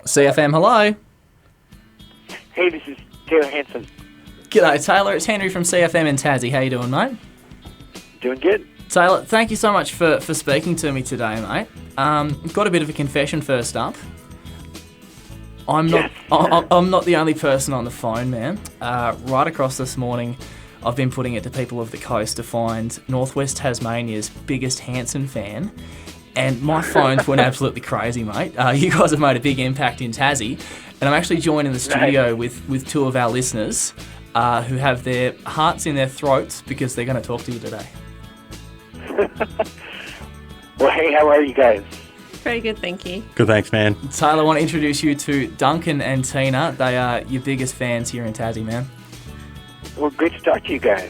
CFM, hello. Hey, this is Taylor Hanson. G'day, Taylor. It's Henry from CFM in Tassie. How you doing, mate? Doing good. Taylor, thank you so much for speaking to me today, mate. Got a bit of a confession first up. I'm not the only person on the phone, man. Right across this morning, I've been putting it to people of the coast to find Northwest Tasmania's biggest Hanson fan. And my phone's went absolutely crazy, mate. You guys have made a big impact in Tassie. And I'm actually joined in the studio with two of our listeners who have their hearts in their throats because they're going to talk to you today. Well, hey, how are you guys? Very good, thank you. Good, thanks, man. Taylor, I want to introduce you to Duncan and Tina. They are your biggest fans here in Tassie, man. Well, great to talk to you guys.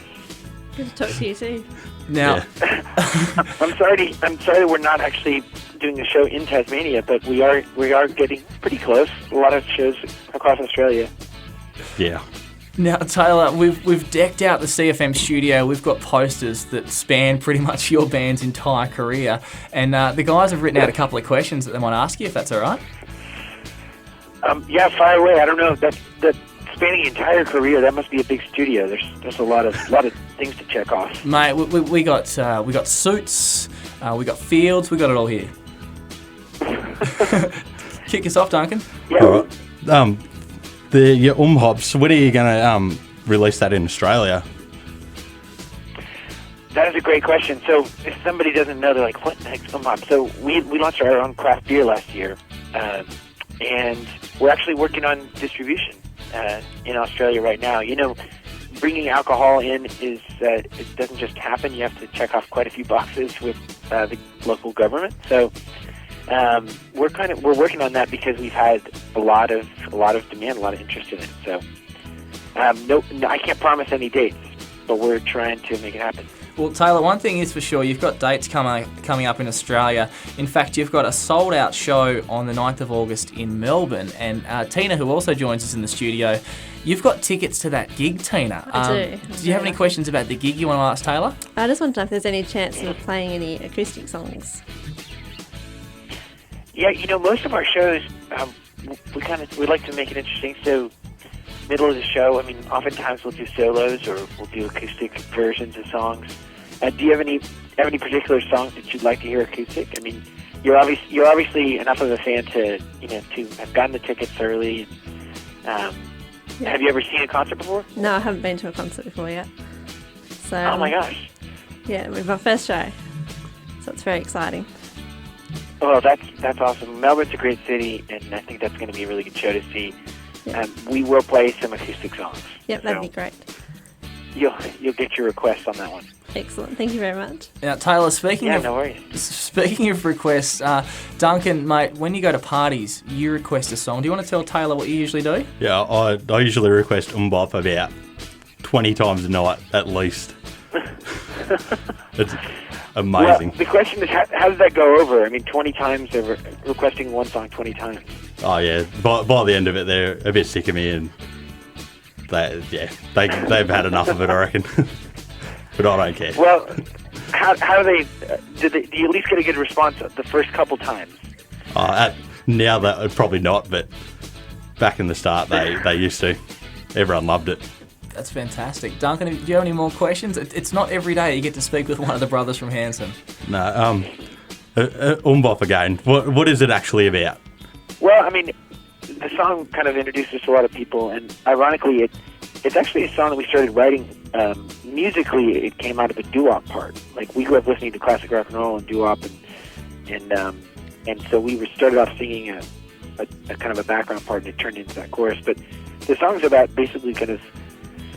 Good to talk to you too. Now, I'm sorry that we're not actually doing a show in Tasmania, but we are getting pretty close. A lot of shows across Australia. Yeah. Now, Taylor, we've decked out the CFM studio. We've got posters that span pretty much your band's entire career. And the guys have written out a couple of questions that they want to ask you, if that's all right. Yeah, fire away. I don't know. That spanning the entire career, that must be a big studio. There's a lot of things to check off. Mate, we got Suits, we got Fields, we got it all here. Kick us off, Duncan. Yeah. All right. Your Hops, when are you going to release that in Australia? That is a great question. So if somebody doesn't know, they're like, what the heck's Hop? So we launched our own craft beer last year, and we're actually working on distribution in Australia right now. You know, bringing alcohol in is it doesn't just happen. You have to check off quite a few boxes with the local government. So we're working on that because we've had a lot of demand, a lot of interest in it. So no, I can't promise any dates, but we're trying to make it happen. Well, Taylor, one thing is for sure, you've got dates coming up in Australia. In fact, you've got a sold-out show on the 9th of August in Melbourne. And Tina, who also joins us in the studio, you've got tickets to that gig, Tina. I do. Do you have any questions about the gig you want to ask Taylor? I just want to know if there's any chance of playing any acoustic songs. Yeah, you know, most of our shows, we like to make it interesting. So, middle of the show, I mean, oftentimes we'll do solos or we'll do acoustic versions of songs. Do you have any particular songs that you'd like to hear acoustic? I mean, you're obviously enough of a fan to have gotten the tickets early. Yeah. Have you ever seen a concert before? No, I haven't been to a concert before yet. So. Oh my gosh. Yeah, we've our first show, so it's very exciting. Well, that's awesome. Melbourne's a great city, and I think that's going to be a really good show to see. Yeah. We will play some acoustic songs. Yep, that'd be great. You'll get your request on that one. Excellent. Thank you very much. Now, Taylor, speaking of requests, Duncan, mate, when you go to parties, you request a song. Do you want to tell Taylor what you usually do? Yeah, I usually request Bop about 20 times a night at least. It's amazing. Well, the question is, how does that go over? I mean, 20 times, requesting one song 20 times. Oh, yeah. By the end of it, they're a bit sick of me, and they've had enough of it, I reckon. But I don't care. Well, how do you at least get a good response the first couple times? Now that probably not, but back in the start they used to. Everyone loved it. That's fantastic. Duncan, do you have any more questions? It's not every day you get to speak with one of the brothers from Hanson. No, Bop again. What is it actually about? Well, I mean, the song kind of introduced us to a lot of people, and ironically, it's actually a song that we started writing. Musically, it came out of a doo-wop part. Like, we grew up listening to classic rock and roll and doo-wop, and so we started off singing a kind of a background part, and it turned into that chorus. But the song's about basically kind of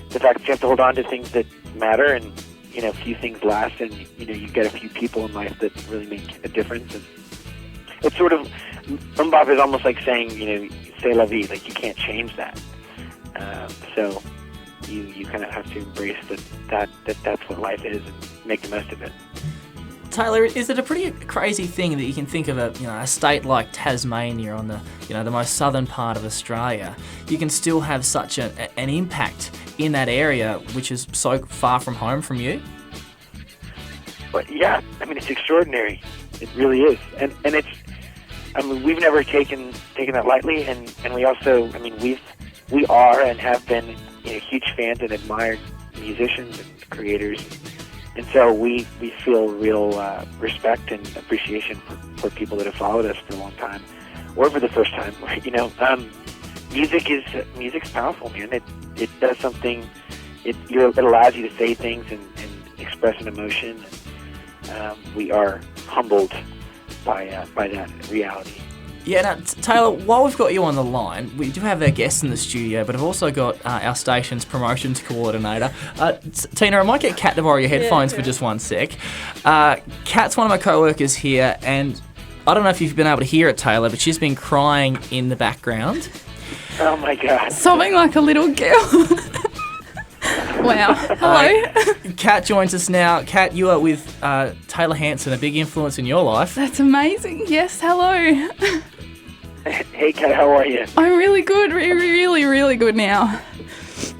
the fact that you have to hold on to things that matter, and a few things last, and you get a few people in life that really make a difference. And it's sort of Bop is almost like saying, c'est la vie, like you can't change that. So you kind of have to embrace that's what life is and make the most of it. Taylor, is it a pretty crazy thing that you can think of a state like Tasmania on the most southern part of Australia, you can still have such an impact in that area which is so far from home from you? But yeah, I mean, it's extraordinary. It really is, and it's I mean, we've never taken that lightly, and we also, I mean, we are and have been huge fans and admired musicians and creators, and so we feel real respect and appreciation for people that have followed us for a long time, or for the first time. Music's powerful, man. It does something. It allows you to say things and express an emotion. And, we are humbled by that reality. Yeah, now, Taylor, while we've got you on the line, we do have our guests in the studio, but I've also got our station's promotions coordinator. Tina, I might get Kat to borrow your headphones for just one sec. Kat's one of my co-workers here, and I don't know if you've been able to hear it, Taylor, but she's been crying in the background. Oh, my God. Sobbing like a little girl. Wow. Hello. Kat joins us now. Kat, you are with Taylor Hanson, a big influence in your life. That's amazing. Yes, hello. Hey, Kat, how are you? I'm really good. Really, really good now.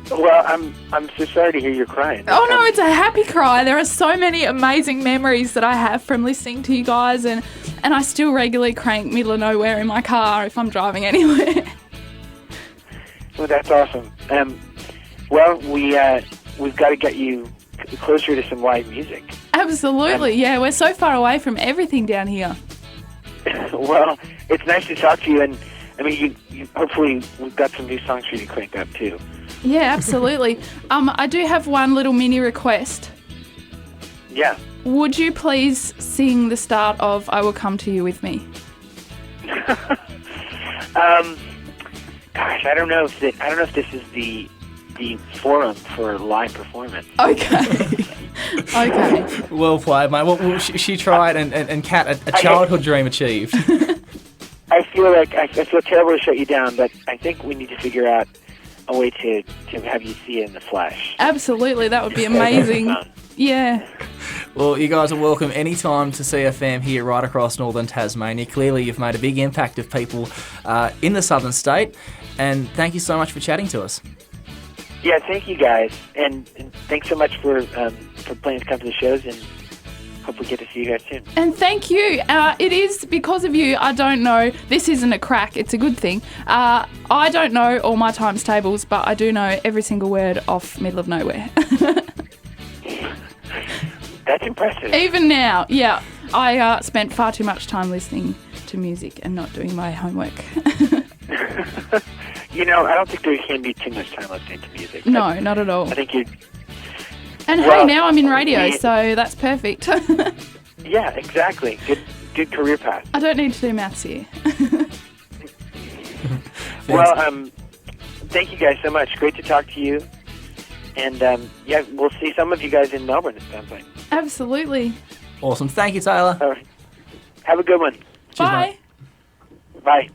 Well, I'm so sorry to hear you're crying. Oh, no, it's a happy cry. There are so many amazing memories that I have from listening to you guys, and I still regularly crank Middle of Nowhere in my car if I'm driving anywhere. Well, that's awesome. Well, we've got to get you closer to some live music. Absolutely, yeah. We're so far away from everything down here. Well, it's nice to talk to you, and I mean, you hopefully we've got some new songs for you to crank up too. Yeah, absolutely. I do have one little mini request. Yeah. Would you please sing the start of "I Will Come to You with Me"? Gosh, I don't know if this is the forum for live performance. Okay. Okay. Well played, mate. Well, she tried, and Kat, a childhood dream achieved. I feel terrible to shut you down, but I think we need to figure out a way to have you see it in the flesh. Absolutely, that would be amazing. Yeah. Well, you guys are welcome anytime to CFM here right across northern Tasmania. Clearly, you've made a big impact of people in the southern state, and thank you so much for chatting to us. Yeah, thank you guys, and thanks so much for planning to come to the shows, and hope we get to see you guys soon. And thank you. It is because of you. I don't know. This isn't a crack. It's a good thing. I don't know all my times tables, but I do know every single word off Middle of Nowhere. That's impressive. Even now, yeah. I spent far too much time listening to music and not doing my homework. I don't think there can be too much time listening to music. No, not at all. I think you. And hey, now I'm in radio, so that's perfect. Yeah, exactly. Good career path. I don't need to do maths here. Well, thank you guys so much. Great to talk to you. And yeah, we'll see some of you guys in Melbourne, it sounds like. Absolutely. Awesome. Thank you, Taylor. All right. Have a good one. Bye. Bye.